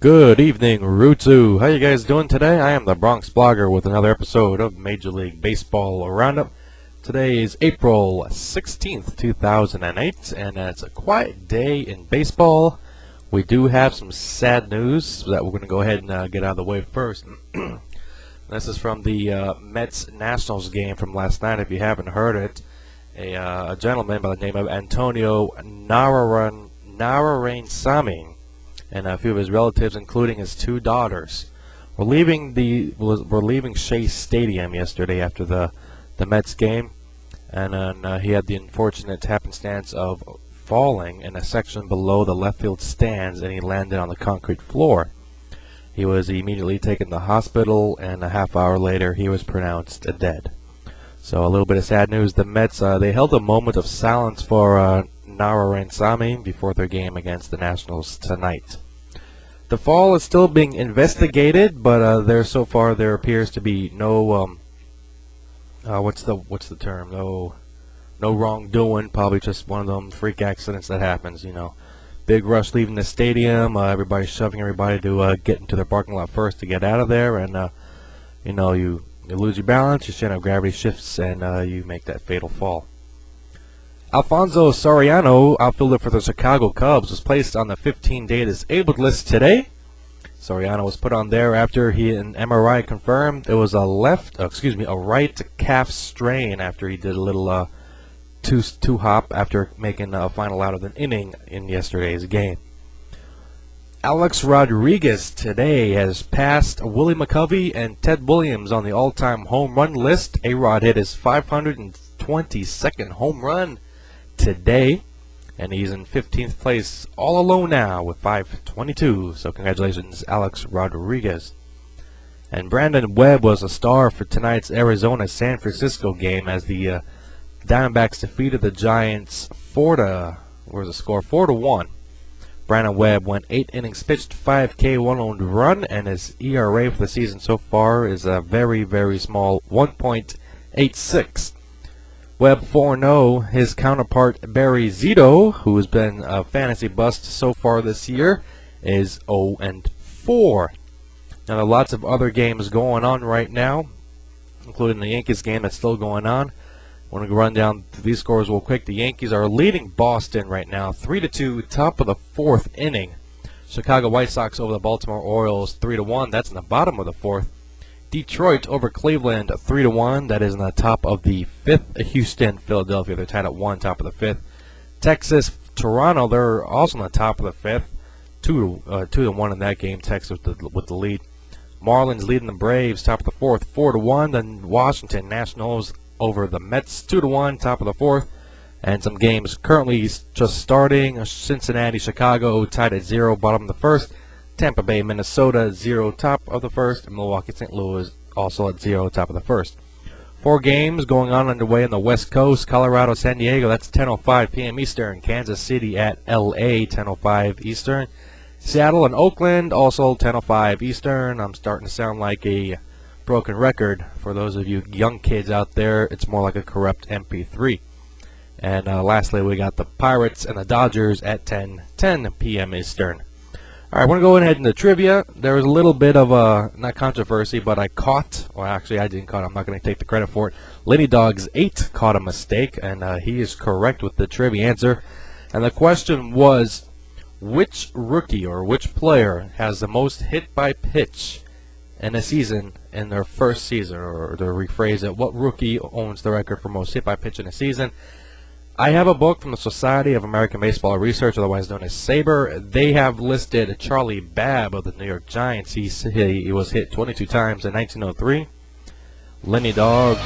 Good evening, Rutsu. How you guys doing today? I am the Bronx Blogger with another episode of Major League Baseball Roundup. Today is April 16th, 2008, and it's a quiet day in baseball. We do have some sad news that we're going to go ahead and get out of the way first. This is from the Mets-Nationals game from last night. If you haven't heard it, a gentleman by the name of Antonio Narayansamy and a few of his relatives, including his two daughters, were leaving Shea Stadium yesterday after the Mets game, and he had the unfortunate happenstance of falling in a section below the left field stands, and he landed on the concrete floor. He was immediately taken to the hospital, and a half hour later he was pronounced dead. So a little bit of sad news. The Mets they held a moment of silence for Narayansamy before their game against the Nationals tonight. The fall is still being investigated, but so far there appears to be no what's the term? No wrongdoing. Probably just one of them freak accidents that happens. You know, big rush leaving the stadium. Everybody shoving everybody to get into their parking lot first to get out of there, and you lose your balance, your center of gravity shifts, and you make that fatal fall. Alfonso Soriano, outfielder for the Chicago Cubs, was placed on the 15-day disabled list today. Soriano was put on there after an MRI confirmed it was a right calf strain after he did a little two hop after making a final out of an inning in yesterday's game. Alex Rodriguez today has passed Willie McCovey and Ted Williams on the all-time home run list. A-Rod hit his 522nd home run today, and he's in 15th place all alone now with 522. So congratulations, Alex Rodriguez. And Brandon Webb was a star for tonight's Arizona-San Francisco game as the Diamondbacks defeated the Giants 4-1. Brandon Webb went 8 innings pitched, 5K, 1 earned run, and his ERA for the season so far is a very, very small 1.86. Webb 4-0. His counterpart Barry Zito, who has been a fantasy bust so far this year, is 0-4. Now there are lots of other games going on right now, including the Yankees game that's still going on. I want to run down these scores real quick. The Yankees are leading Boston right now, 3-2, top of the 4th inning. Chicago White Sox over the Baltimore Orioles, 3-1. That's in the bottom of the 4th. Detroit over Cleveland, 3-1. That is in the top of the 5th. Houston, Philadelphia, they're tied at 1, top of the 5th. Texas, Toronto, they're also in the top of the 5th. 2-1 in that game. Texas with the lead. Marlins leading the Braves, top of the 4th, 4-1. Then Washington Nationals over the Mets, 2-1, top of the 4th. And some games currently just starting. Cincinnati, Chicago tied at 0, bottom of the 1st. Tampa Bay, Minnesota, 0, top of the 1st. And Milwaukee, St. Louis, also at 0, top of the 1st. 4 games going on underway on the West Coast. Colorado, San Diego, that's 10:05 p.m. Eastern. Kansas City at L.A., 10:05 Eastern. Seattle and Oakland, also 10:05 Eastern. I'm starting to sound like a broken record. For those of you young kids out there, it's more like a corrupt MP3. And lastly, we got the Pirates and the Dodgers at 10:10 p.m. Eastern. All right, I want to go ahead into trivia. There was a little bit of not controversy, but I didn't caught. I'm not going to take the credit for it. Lady Dogs 8 caught a mistake, and he is correct with the trivia answer. And the question was, which rookie or which player has the most hit by pitch in a season in their first season? Or to rephrase it, what rookie owns the record for most hit by pitch in a season? I have a book from the Society of American Baseball Research, otherwise known as SABR. They have listed Charlie Babb of the New York Giants. He was hit 22 times in 1903. Lenny Dog